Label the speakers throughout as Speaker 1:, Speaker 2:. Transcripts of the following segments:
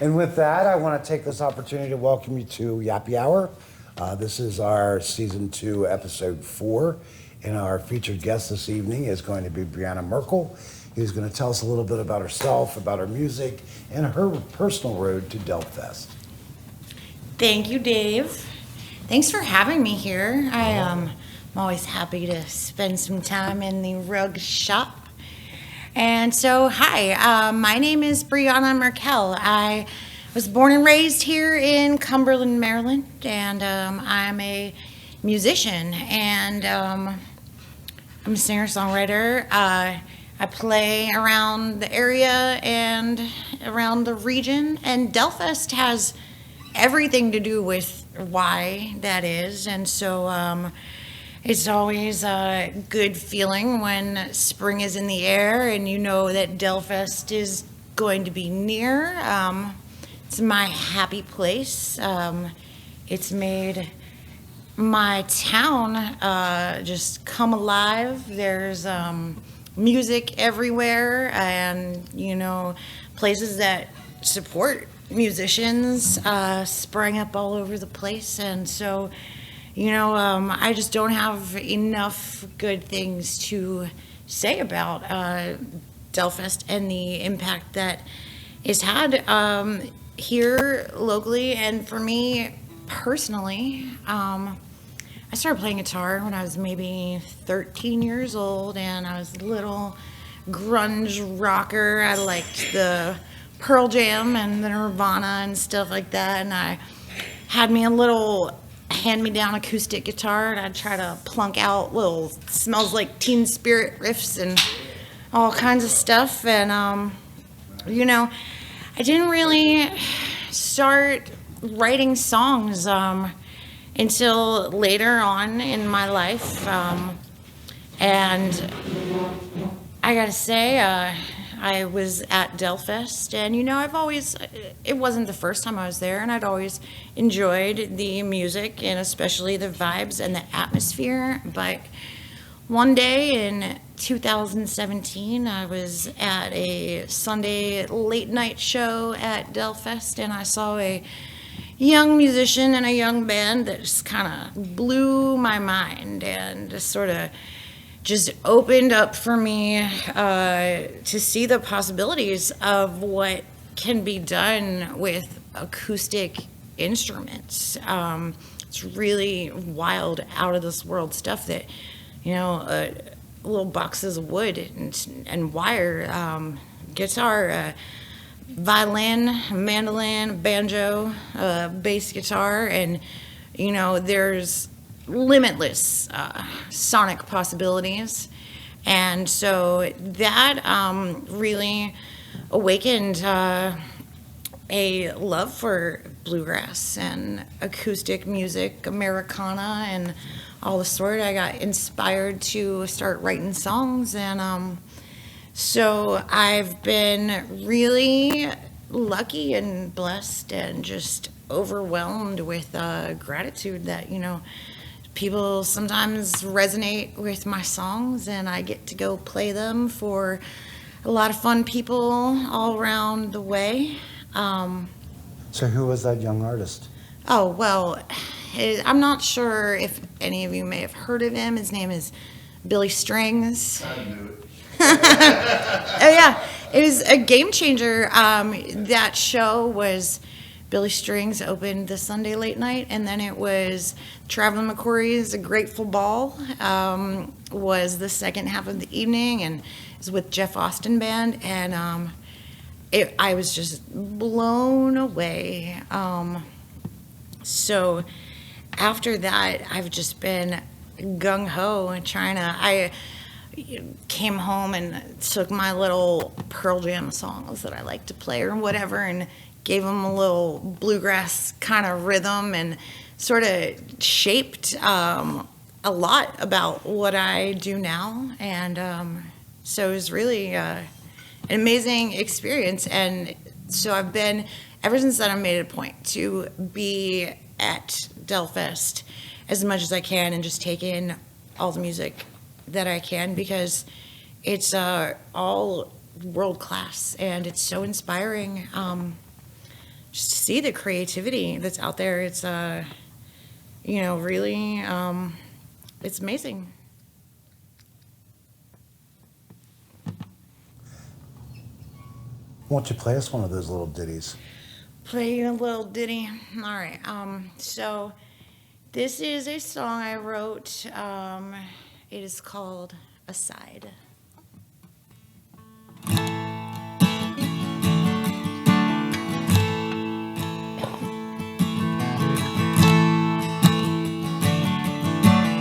Speaker 1: And with that, I want to take this opportunity to welcome you to Yappy Hour. This is our season 2, episode 4. And our featured guest this evening is going to be Briana Merkel, who's going to tell us a little bit about herself, about her music, and her personal road to Delfest.
Speaker 2: Thank you, Dave. Thanks for having me here. I'm always happy to spend some time in the rug shop. And so, hi, my name is Briana Merkel. I was born and raised here in Cumberland, Maryland, and I'm a musician, and I'm a singer-songwriter. I play around the area and around the region, and Delfest has everything to do with why that is, and so it's always a good feeling when spring is in the air and you know that Delfest is going to be near. It's my happy place. It's made my town just come alive. There's music everywhere, and places that support musicians sprang up all over the place, and so I just don't have enough good things to say about Delfest and the impact that it's had here locally. And for me personally, I started playing guitar when I was maybe 13 years old, and I was a little grunge rocker. I liked the Pearl Jam and the Nirvana and stuff like that, and I had me a little hand-me-down acoustic guitar, and I'd try to plunk out little Smells Like Teen Spirit riffs and all kinds of stuff. And I didn't really start writing songs until later on in my life, and I gotta say, I was at Delfest, and it wasn't the first time I was there, and I'd always enjoyed the music and especially the vibes and the atmosphere. But one day in 2017, I was at a Sunday late night show at Delfest, and I saw a young musician and a young band that just kind of blew my mind and just opened up for me to see the possibilities of what can be done with acoustic instruments. It's really wild, out of this world stuff that, little boxes of wood and wire, guitar, violin, mandolin, banjo, bass guitar, and, there's limitless sonic possibilities. And so that really awakened a love for bluegrass and acoustic music, Americana, and all the sort. I got inspired to start writing songs, and so I've been really lucky and blessed and just overwhelmed with gratitude that people sometimes resonate with my songs, and I get to go play them for a lot of fun people all around the way.
Speaker 1: So who was that young artist?
Speaker 2: Oh, well, I'm not sure if any of you may have heard of him. His name is Billy Strings.
Speaker 3: I knew it.
Speaker 2: Oh, yeah. It was a game changer. That show was Billy Strings opened the Sunday late night, and then it was Traveling McCory's A Grateful Ball was the second half of the evening, and it was with Jeff Austin Band, and I was just blown away. So after that, I've just been gung-ho and I came home and took my little Pearl Jam songs that I like to play or whatever and gave them a little bluegrass kind of rhythm and sort of shaped a lot about what I do now. And so it was really an amazing experience. And so I've been, ever since then, I've made it a point to be at Delfest as much as I can and just take in all the music that I can, because it's all world class and it's so inspiring. just to see the creativity that's out there. It's really, it's amazing.
Speaker 1: Why don't you play us one of those little ditties?
Speaker 2: Play a little ditty. All right. So this is a song I wrote. It is called Aside. We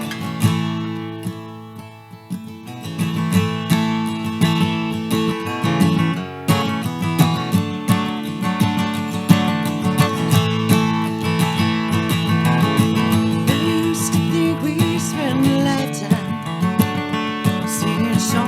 Speaker 2: used to think we spent a lifetime singing songs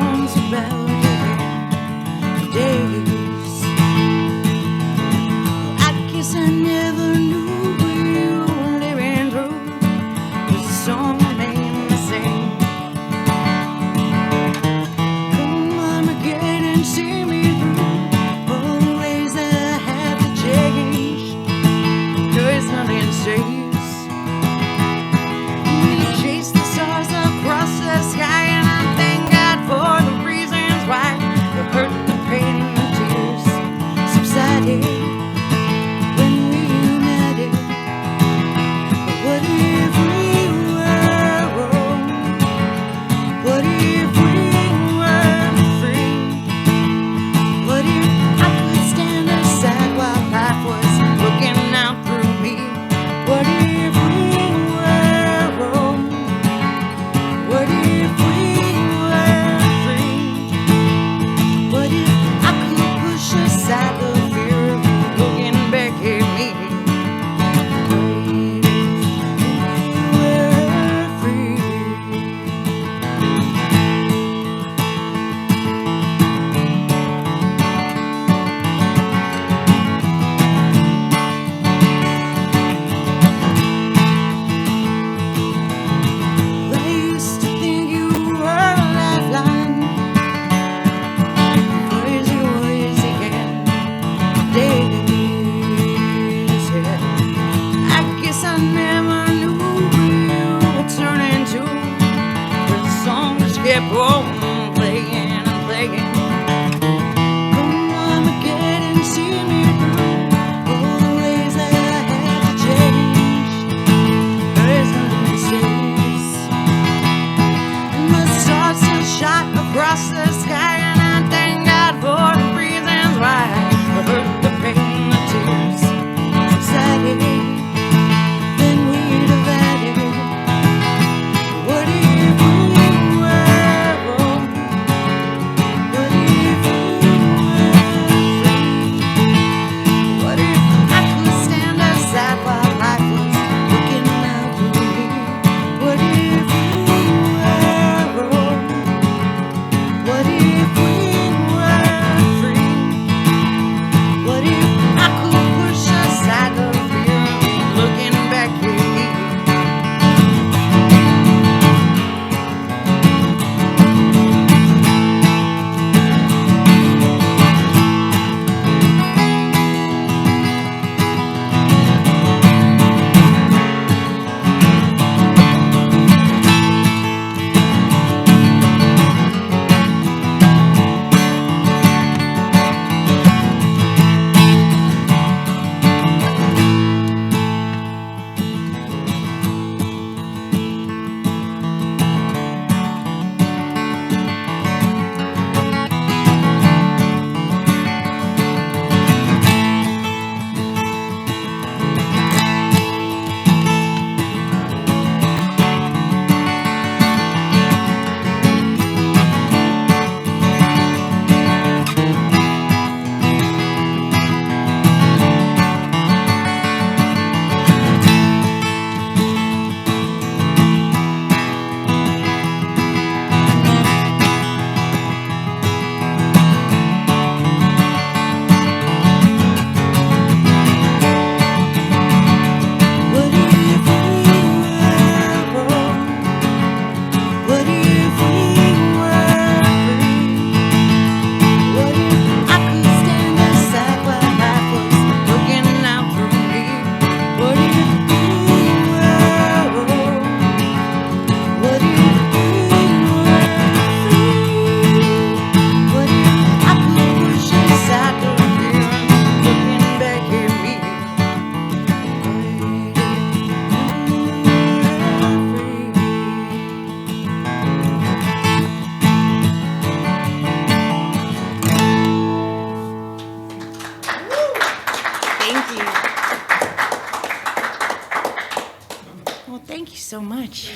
Speaker 2: so much.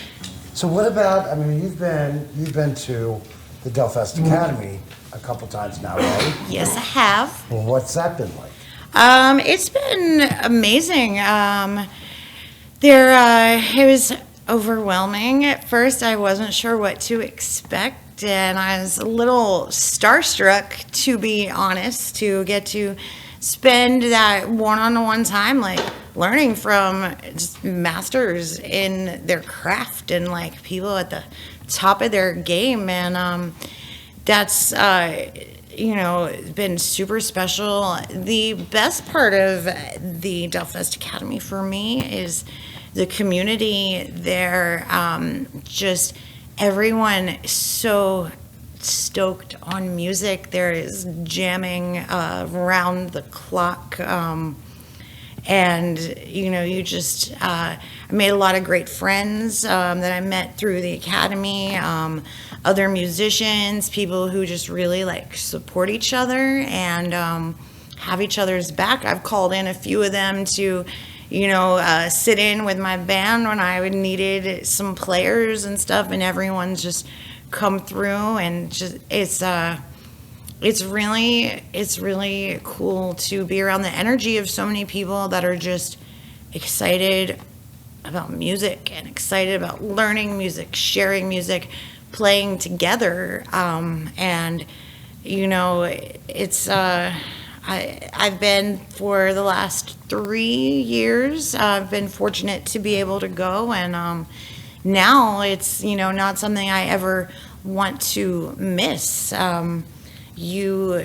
Speaker 1: So what about, I mean, you've been to the Delfest Academy a couple times now, right?
Speaker 2: Yes, I have.
Speaker 1: Well, what's that been like?
Speaker 2: It's been amazing. It was overwhelming. At first, I wasn't sure what to expect, and I was a little starstruck, to be honest, to get to spend that one-on-one time, like, learning from just masters in their craft and, like, people at the top of their game. And that's been super special. The best part of the Delfest Academy for me is the community there. Just everyone is so stoked on music. There is jamming around the clock. And you just I made a lot of great friends that I met through the academy, other musicians, people who just really like support each other and have each other's back. I've called in a few of them to sit in with my band when I needed some players and stuff, and everyone's just come through, and just it's really cool to be around the energy of so many people that are just excited about music and excited about learning music, sharing music, playing together. And it's I've been, for the last 3 years, I've been fortunate to be able to go, and now it's not something I ever want to miss. You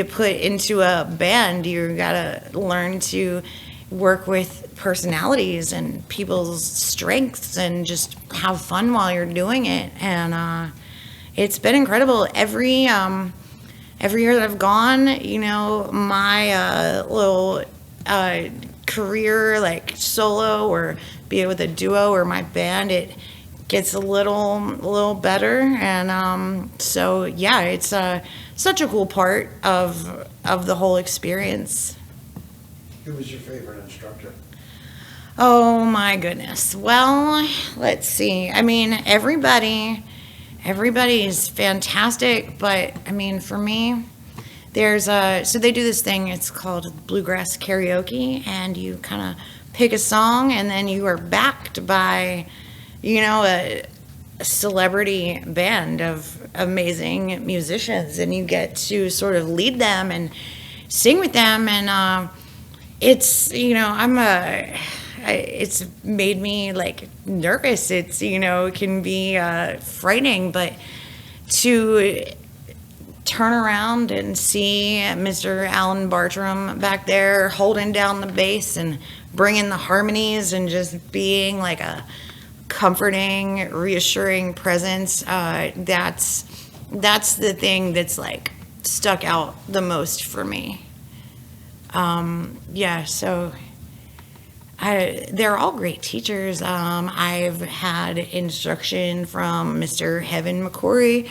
Speaker 2: put into a band, you gotta learn to work with personalities and people's strengths and just have fun while you're doing it. And it's been incredible. Every year that I've gone, my little career, like solo or be it with a duo or my band, it gets a little better. And so yeah, it's such a cool part of the whole experience.
Speaker 1: Who was your favorite instructor?
Speaker 2: Oh my goodness. Well, let's see. I mean, everybody's fantastic, but I mean, for me, so they do this thing, it's called bluegrass karaoke, and you kind of pick a song, and then you are backed by a celebrity band of amazing musicians, and you get to sort of lead them and sing with them. And it's it's made me like nervous. It's it can be frightening, but to turn around and see Mr. Alan Bartram back there holding down the bass and bringing the harmonies and just being like a comforting, reassuring presence, that's the thing that's like stuck out the most for me. So they're all great teachers. I've had instruction from Mr. Heaven McCory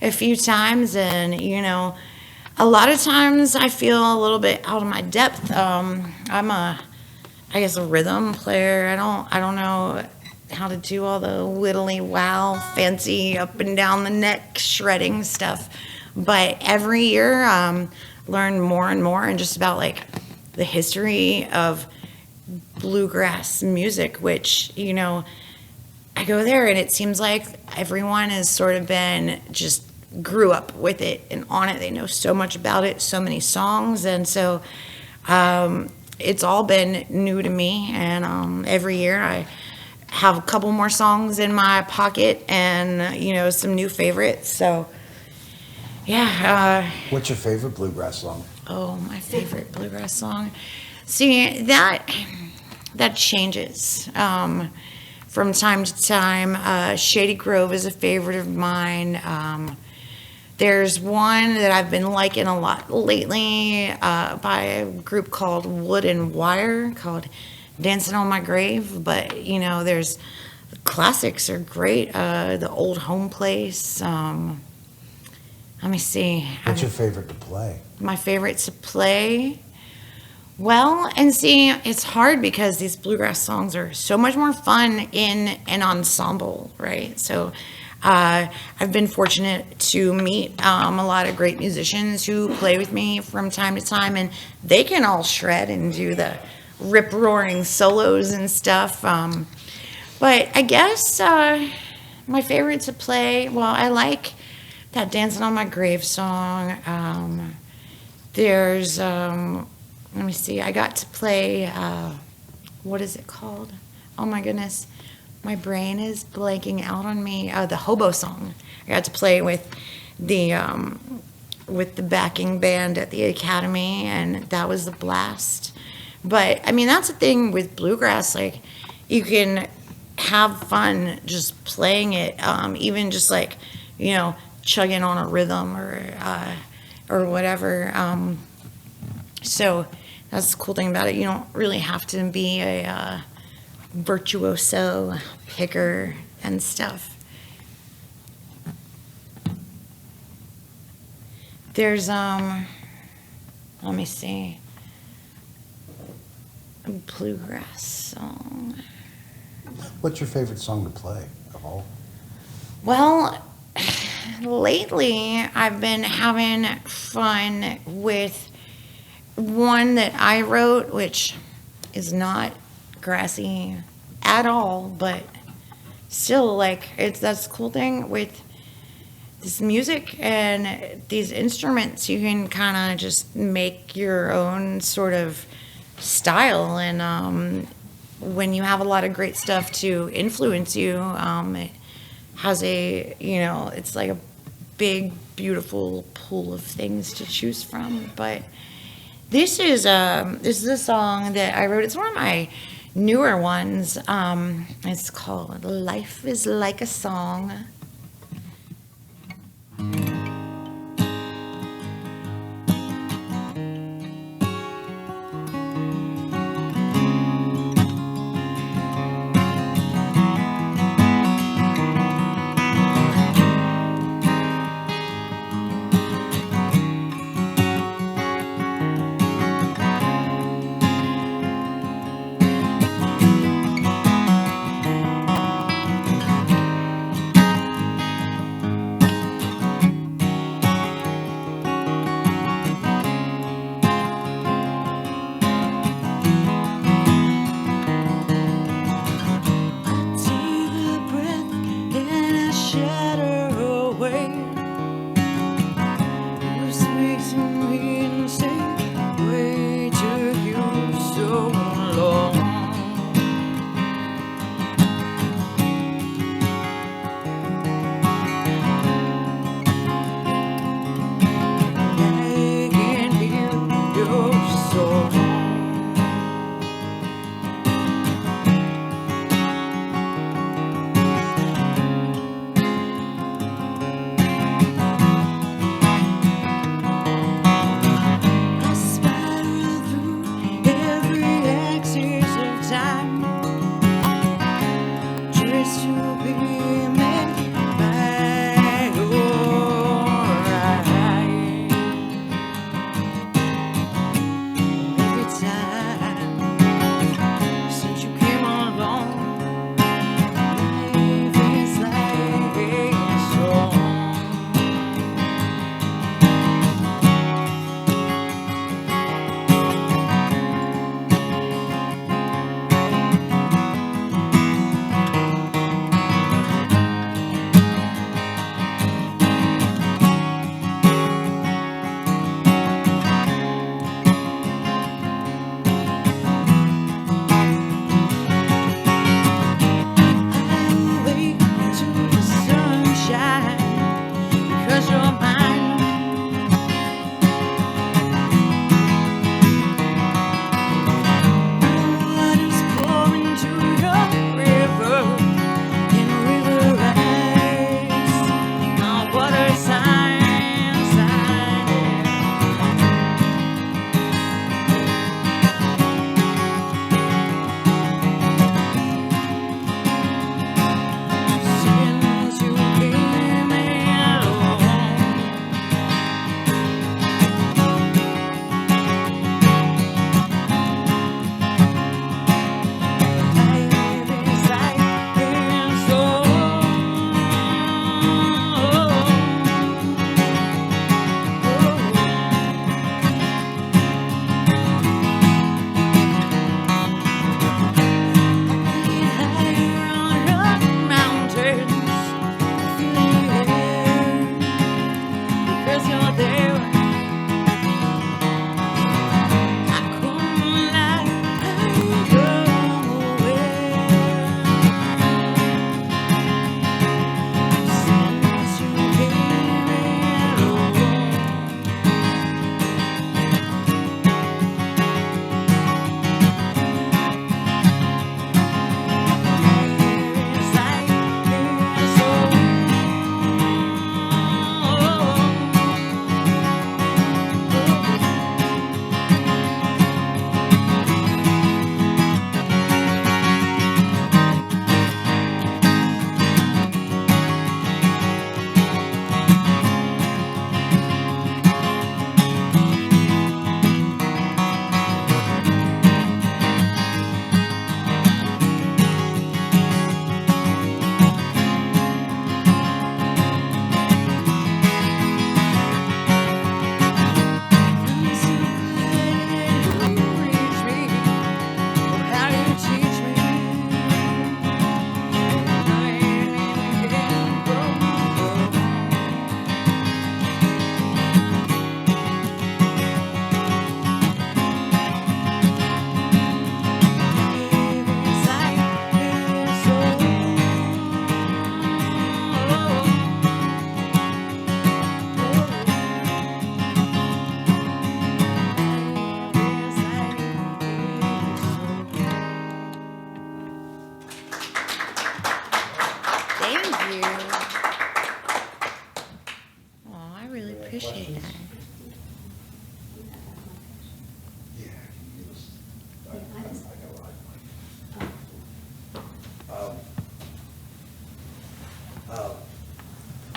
Speaker 2: a few times, and a lot of times I feel a little bit out of my depth. I'm I guess a rhythm player. I don't know how to do all the widdly wow fancy up and down the neck shredding stuff, but every year learn more and more, and just about like the history of bluegrass music, which I go there and it seems like everyone has sort of been just grew up with it and on it. They know so much about it, so many songs, and so it's all been new to me. And every year I have a couple more songs in my pocket, and some new favorites. So yeah.
Speaker 1: What's your favorite bluegrass song?
Speaker 2: Oh, my favorite bluegrass song. See, that changes from time to time. Shady Grove is a favorite of mine. There's one that I've been liking a lot lately by a group called Wood and Wire, called Dancing on My Grave. But there's classics are great. The Old Home Place. Let me see.
Speaker 1: What's your favorite to play?
Speaker 2: My favorite to play? Well, and see, it's hard because these bluegrass songs are so much more fun in an ensemble, right? So I've been fortunate to meet a lot of great musicians who play with me from time to time, and they can all shred and do the rip roaring solos and stuff. But I guess my favorite to play, well, I like that Dancing on My Grave song. There's, let me see, I got to play, what is it called? Oh my goodness, my brain is blanking out on me. The Hobo Song. I got to play with the backing band at the Academy, and that was a blast. But I mean, that's the thing with bluegrass. Like, you can have fun just playing it, even just like, chugging on a rhythm or whatever. So that's the cool thing about it. You don't really have to be a virtuoso picker and stuff. There's let me see, a bluegrass song.
Speaker 1: What's your favorite song to play of all?
Speaker 2: Well, lately I've been having fun with one that I wrote, which is not grassy at all, but still, like, that's the cool thing with this music and these instruments. You can kind of just make your own sort of style, and when you have a lot of great stuff to influence you, it has it's like a big, beautiful pool of things to choose from. But this is a song that I wrote. It's one of my newer ones. It's called "Life Is Like a Song."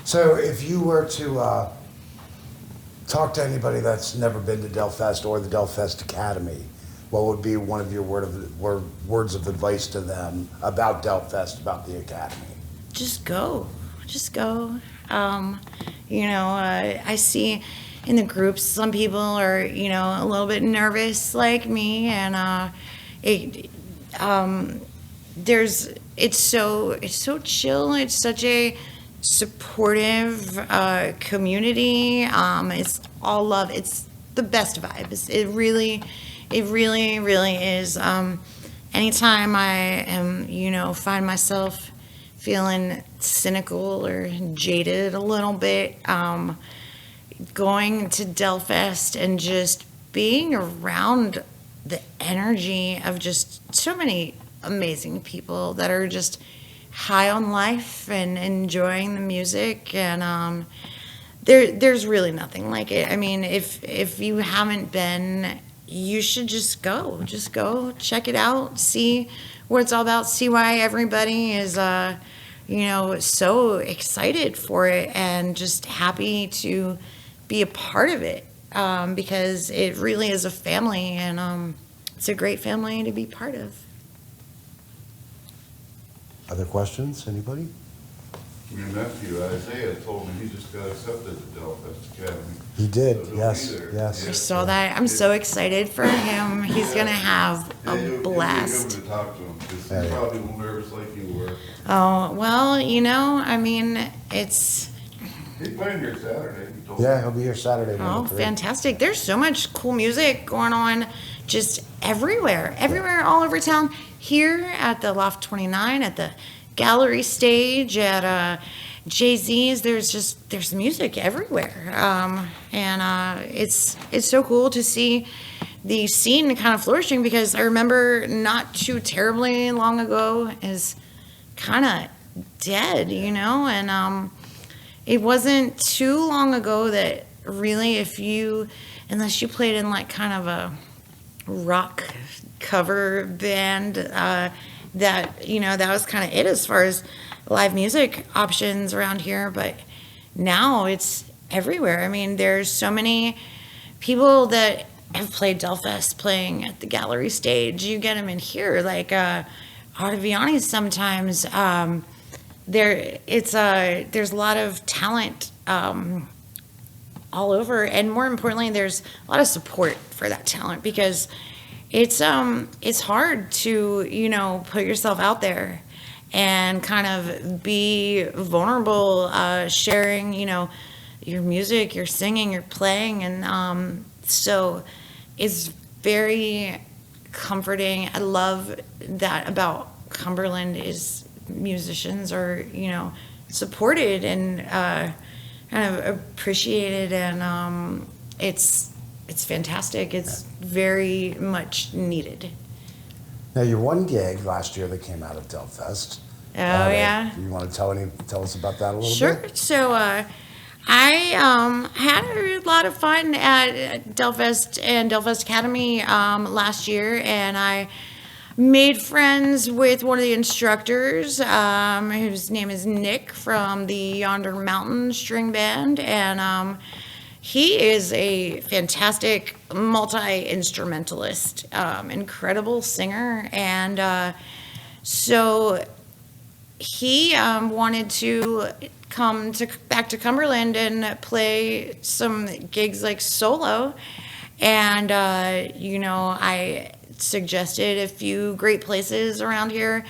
Speaker 1: So if you were to talk to anybody that's never been to Delfest or the Delfest Academy, what would be one of your words of advice to them about Delfest, about the Academy?
Speaker 2: Just go. Just go. I see in the groups some people are, a little bit nervous like me, and it, it's so chill. It's such a supportive community. It's all love. It's the best vibes. It really is. Anytime I am, find myself feeling cynical or jaded a little bit, going to Delfest and just being around the energy of just so many amazing people that are just high on life and enjoying the music, and there's really nothing like it. I mean, if you haven't been, you should just go check it out, see what it's all about, see why everybody is so excited for it and just happy to be a part of it, because it really is a family, and it's a great family to be part of.
Speaker 1: Other questions? Anybody?
Speaker 3: Your nephew Isaiah told me he just got accepted to Delfest Academy.
Speaker 1: He did,
Speaker 3: So he'll be
Speaker 1: yes,
Speaker 3: there.
Speaker 1: yes.
Speaker 2: I saw that. I'm so excited for him. He's gonna have
Speaker 3: Yeah,
Speaker 2: a
Speaker 3: you'll
Speaker 2: blast.
Speaker 3: be able to talk to him, because
Speaker 1: Yeah,
Speaker 3: he's
Speaker 1: yeah.
Speaker 3: probably a little nervous like you were.
Speaker 2: Oh, well, I mean, it's,
Speaker 3: He's playing here Saturday, he told me.
Speaker 1: Yeah, he'll be here Saturday.
Speaker 2: oh,
Speaker 1: night, three.
Speaker 2: fantastic. There's so much cool music going on just everywhere, all over town. Here at the Loft 29, at the gallery stage, at Jay-Z's, there's music everywhere. It's so cool to see the scene kind of flourishing, because I remember not too terribly long ago is kind of dead, and it wasn't too long ago that really, unless you played in like kind of a rock cover band, that was kind of it as far as live music options around here. But now it's everywhere. I mean, there's so many people that have played Delfest playing at the gallery stage. You get them in here, like Artaviani sometimes. There's a lot of talent all over, and more importantly, there's a lot of support for that talent, because it's hard to put yourself out there and kind of be vulnerable, sharing your music, your singing, your playing, and so it's very comforting. I love that about Cumberland is musicians are supported and kind of appreciated, and it's fantastic. It's very much needed.
Speaker 1: Now, your one gig last year that came out of Delfest.
Speaker 2: Oh, yeah.
Speaker 1: Do you want to tell us about that a little
Speaker 2: Sure.
Speaker 1: bit?
Speaker 2: So I had a lot of fun at Delfest and Delfest Academy last year, and I made friends with one of the instructors, whose name is Nick, from the Yonder Mountain String Band, and he is a fantastic multi-instrumentalist, incredible singer, and so he wanted to come back to Cumberland and play some gigs like solo, and I suggested a few great places around here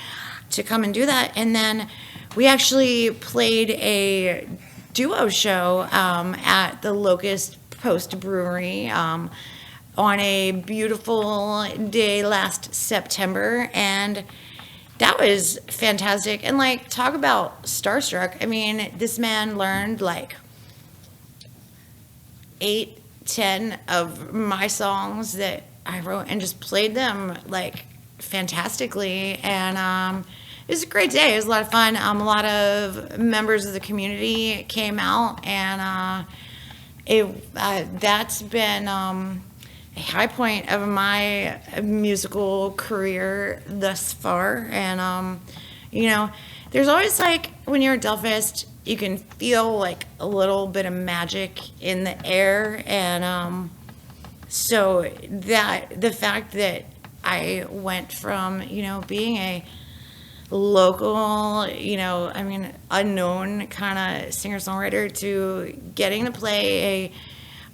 Speaker 2: to come and do that, and then we actually played a duo show at the Locust Post Brewery on a beautiful day last September, and that was fantastic. And like, talk about starstruck. I mean, this man learned like 8, 10 of my songs that I wrote and just played them like fantastically. And it was a great day. It was a lot of fun. A lot of members of the community came out, and that's been a high point of my musical career thus far. And there's always like, when you're at Delfest, you can feel like a little bit of magic in the air. And so that the fact that I went from, being a local, unknown kind of singer-songwriter to getting to play a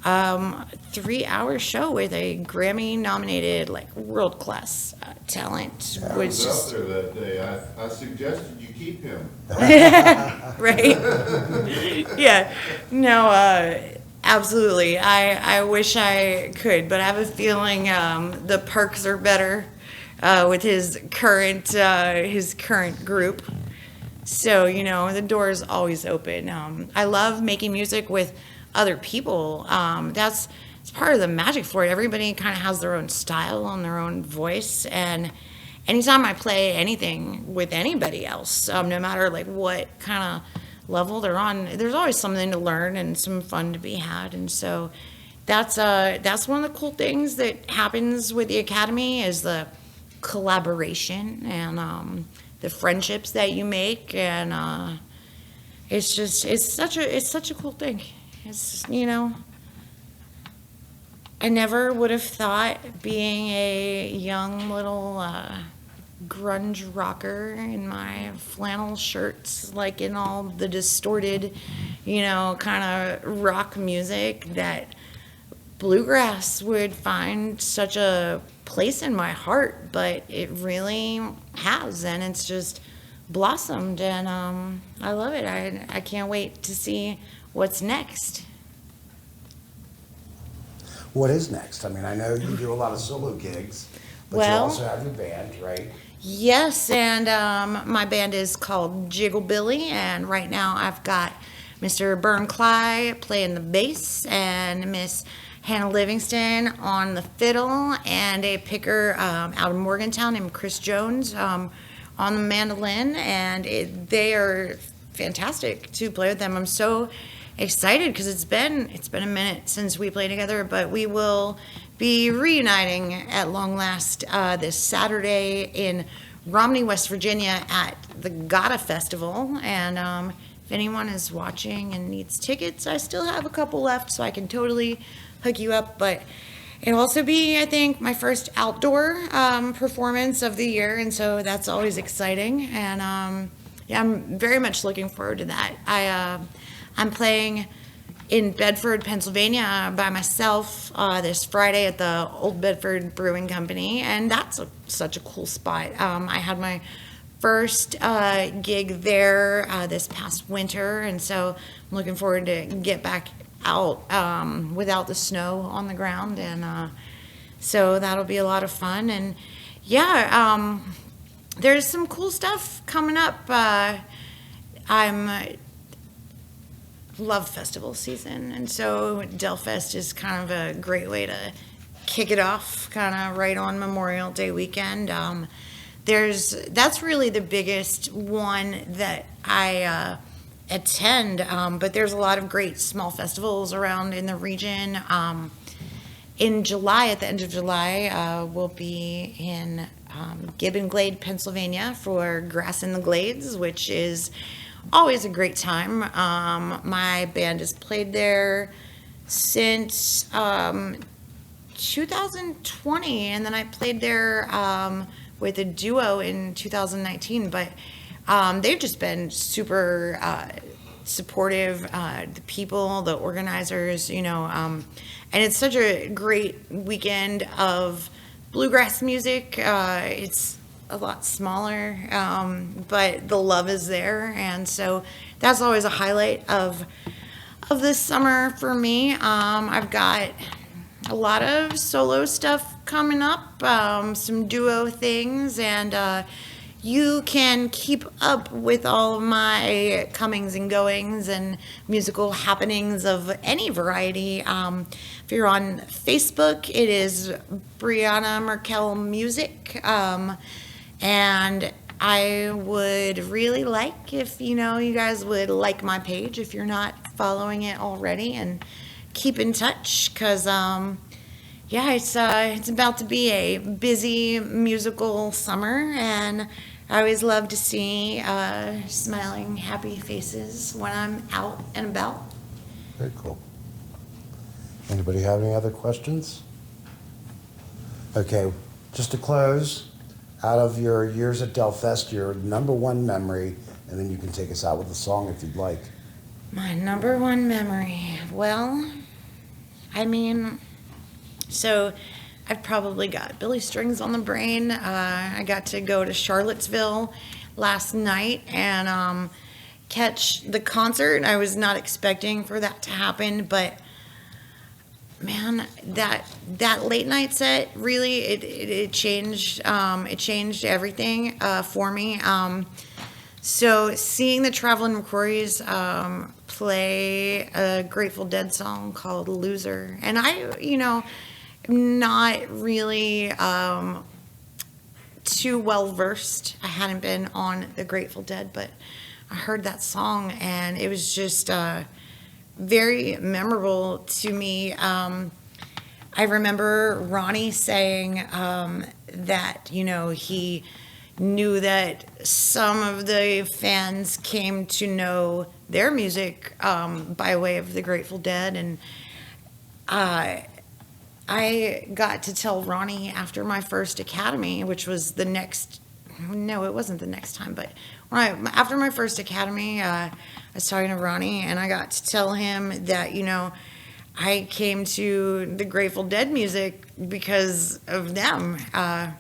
Speaker 2: 3-hour show with a Grammy-nominated, like, world-class talent.
Speaker 3: I was out there that day. I suggested you keep him.
Speaker 2: Right? Yeah. No, absolutely. I wish I could, but I have a feeling the perks are better with his current group. So, the door is always open. I love making music with other people. It's part of the magic for it. Everybody kind of has their own style and their own voice, and anytime I play anything with anybody else, no matter like what kind of level they're on, there's always something to learn and some fun to be had. And so that's one of the cool things that happens with the Academy is the collaboration and the friendships that you make, and it's such a cool thing. It's, I never would have thought being a young little grunge rocker in my flannel shirts, like in all the distorted, kind of rock music, that bluegrass would find such a place in my heart. But it really has, and it's just blossomed, and I love it. I can't wait to see what's next.
Speaker 1: What is next? I mean, I know you do a lot of solo gigs, but you
Speaker 2: Well-
Speaker 1: also have your band, right?
Speaker 2: Yes, and my band is called Jiggle Billy, and right now I've got Mr. Bern Cly playing the bass and Miss Hannah Livingston on the fiddle, and a picker out of Morgantown named Chris Jones on the mandolin, and they are fantastic to play with them. I'm so excited because it's been a minute since we played together, but we will be reuniting at long last this Saturday in Romney, West Virginia at the Gata Festival. And if anyone is watching and needs tickets, I still have a couple left, so I can totally hook you up. But it'll also be, I think, my first outdoor performance of the year, and so that's always exciting. And yeah, I'm very much looking forward to that. I'm playing in Bedford, Pennsylvania by myself this Friday at the Old Bedford Brewing Company, and that's such a cool spot. I had my first gig there this past winter, and so I'm looking forward to get back out without the snow on the ground, and so that'll be a lot of fun. And yeah, there's some cool stuff coming up. I'm love festival season, and so Delfest is kind of a great way to kick it off, kind of right on Memorial Day weekend. That's really the biggest one that I attend, but there's a lot of great small festivals around in the region. In July, at the end of July, we'll be in Gibbon Glade, Pennsylvania for Grass in the Glades, which is always a great time. My band has played there since 2020, and then I played there with a duo in 2019. But they've just been super supportive, the people, the organizers, and it's such a great weekend of bluegrass music. It's a lot smaller, but the love is there, and so that's always a highlight of this summer for me. I've got a lot of solo stuff coming up, some duo things, and you can keep up with all of my comings and goings and musical happenings of any variety. If you're on Facebook, it is Briana Merkel Music. And I would really like if, you guys would like my page if you're not following it already, and keep in touch, because, yeah, it's about to be a busy musical summer, and I always love to see smiling, happy faces when I'm out and about.
Speaker 1: Very cool. Anybody have any other questions? Okay, just to close, out of your years at Delfest, your number one memory, and then you can take us out with a song if you'd like.
Speaker 2: My number one memory. Well, I mean, so I've probably got Billy Strings on the brain. I got to go to Charlottesville last night and catch the concert. I was not expecting for that to happen, but man, that late night set really it changed everything for me. So seeing the Traveling McCoys play a Grateful Dead song called "Loser," and I, am not really too well versed. I hadn't been on the Grateful Dead, but I heard that song and it was just very memorable to me. I remember Ronnie saying that, he knew that some of the fans came to know their music by way of the Grateful Dead. And I got to tell Ronnie after my first Academy, which was no, it wasn't the next time, but after my first Academy, I was talking to Ronnie and I got to tell him that, I came to the Grateful Dead music because of them. I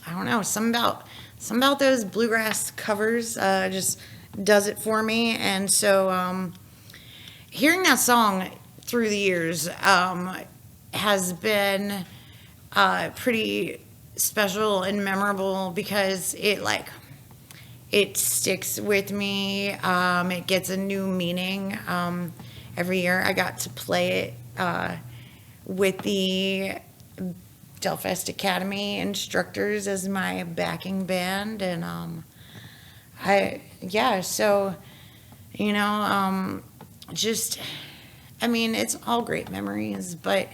Speaker 2: don't know, something about those bluegrass covers just does it for me. And so hearing that song through the years has been pretty special and memorable because it sticks with me. It gets a new meaning every year. I got to play it with the Delfest Academy instructors as my backing band, and it's all great memories, but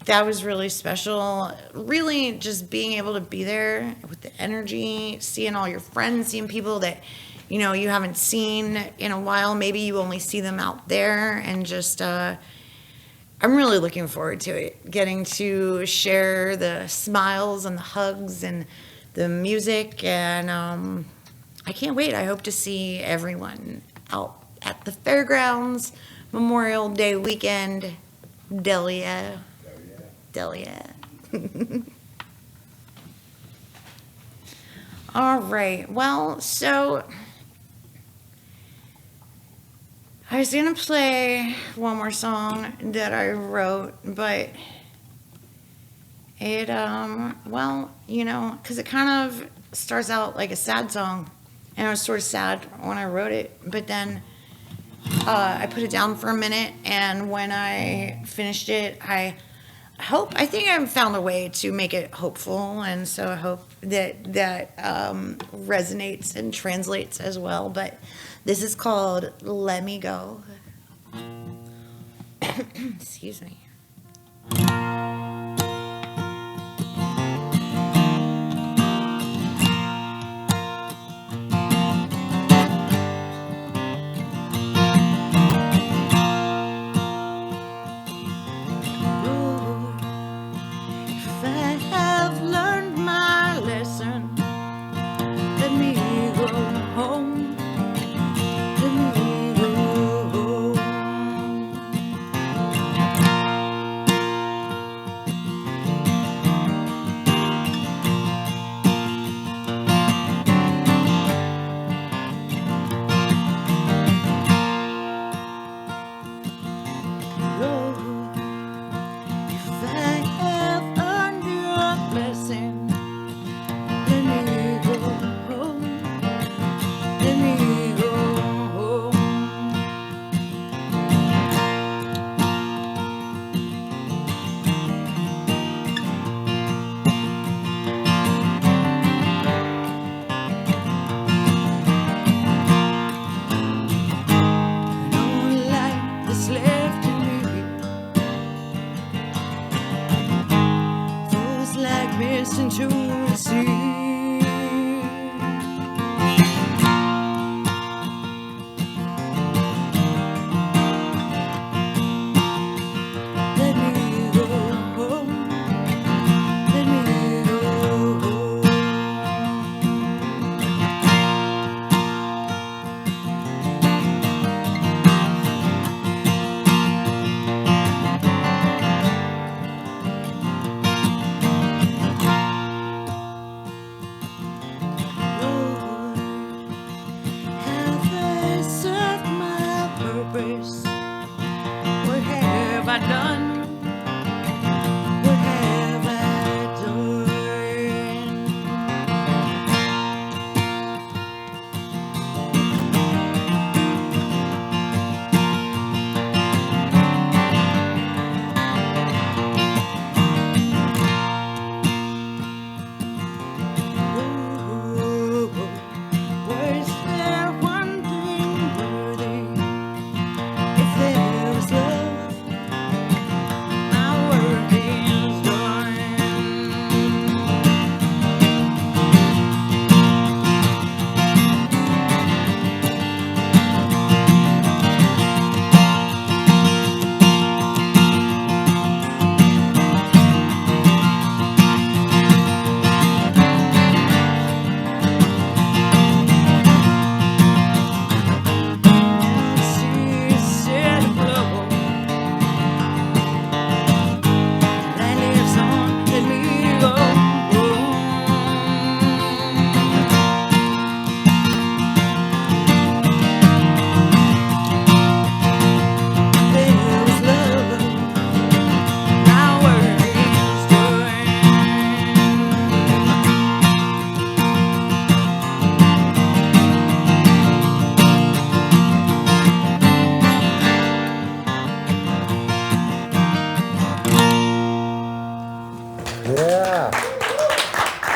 Speaker 2: that was really special. Really just being able to be there with the energy, seeing all your friends, seeing people that, you haven't seen in a while. Maybe you only see them out there, and just, I'm really looking forward to it. Getting to share the smiles and the hugs and the music, and I can't wait. I hope to see everyone out at the fairgrounds, Memorial Day weekend, Delia. All right. Well, so I was gonna play one more song that I wrote, but it, because it kind of starts out like a sad song, and I was sort of sad when I wrote it, but then I put it down for a minute, and when I finished it, I think I found a way to make it hopeful, and so I hope that resonates and translates as well. But this is called "Let Me Go." Excuse me.
Speaker 4: Into the sea.
Speaker 1: Yeah.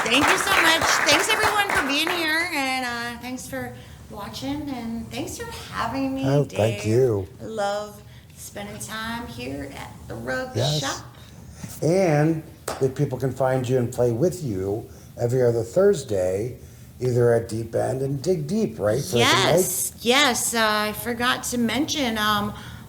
Speaker 2: Thank you so much. Thanks everyone for being here, and thanks for watching, and thanks for having me.
Speaker 1: Oh,
Speaker 2: Dave.
Speaker 1: thank you.
Speaker 2: I love spending time here at the Rug
Speaker 1: Yes.
Speaker 2: Shop.
Speaker 1: And that people can find you and play with you every other Thursday, either at Deep End and Dig Deep, right? For open
Speaker 2: Yes, yes. I forgot to mention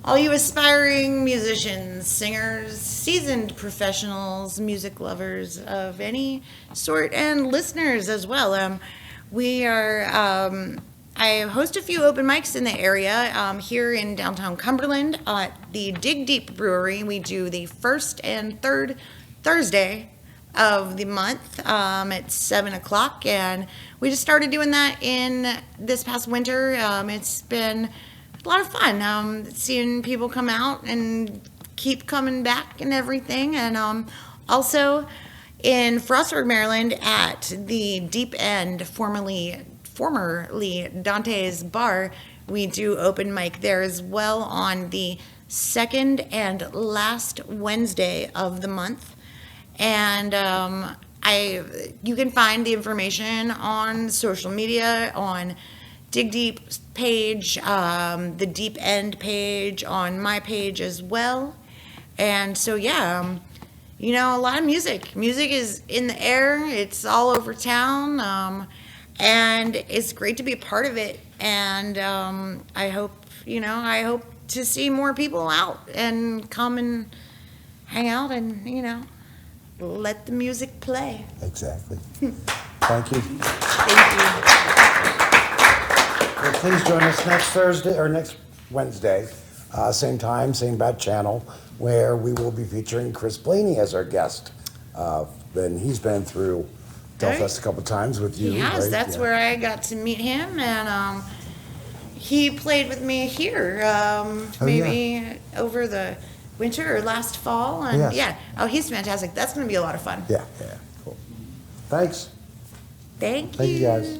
Speaker 2: all you aspiring musicians, singers, seasoned professionals, music lovers of any sort, and listeners as well. We are. I host a few open mics in the area here in downtown Cumberland at the Dig Deep Brewery. We do the first and third Thursday of the month at 7 o'clock, and we just started doing that in this past winter. It's been a lot of fun seeing people come out and keep coming back and everything. And also in Frostburg, Maryland, at the Deep End, formerly Dante's Bar, we do open mic there as well on the second and last Wednesday of the month. And you can find the information on social media, on Dig Deep's page, the Deep End page, on my page as well. And so, yeah, a lot of music. Music is in the air. It's all over town. And it's great to be a part of it. And I hope to see more people out and come and hang out and, let the music play.
Speaker 1: Exactly. Thank you.
Speaker 2: Thank you.
Speaker 1: Well, please join us next Thursday or next Wednesday, same time, same bat channel, where we will be featuring Chris Blaney as our guest. And he's been through Delfest a couple times with you.
Speaker 2: He has.
Speaker 1: Right?
Speaker 2: That's where I got to meet him, and he played with me here maybe over the winter or last fall. And
Speaker 1: Yes.
Speaker 2: yeah, oh, he's fantastic. That's going to be a lot of fun.
Speaker 1: Yeah, cool. Thanks.
Speaker 2: Thank
Speaker 1: Thank you, guys.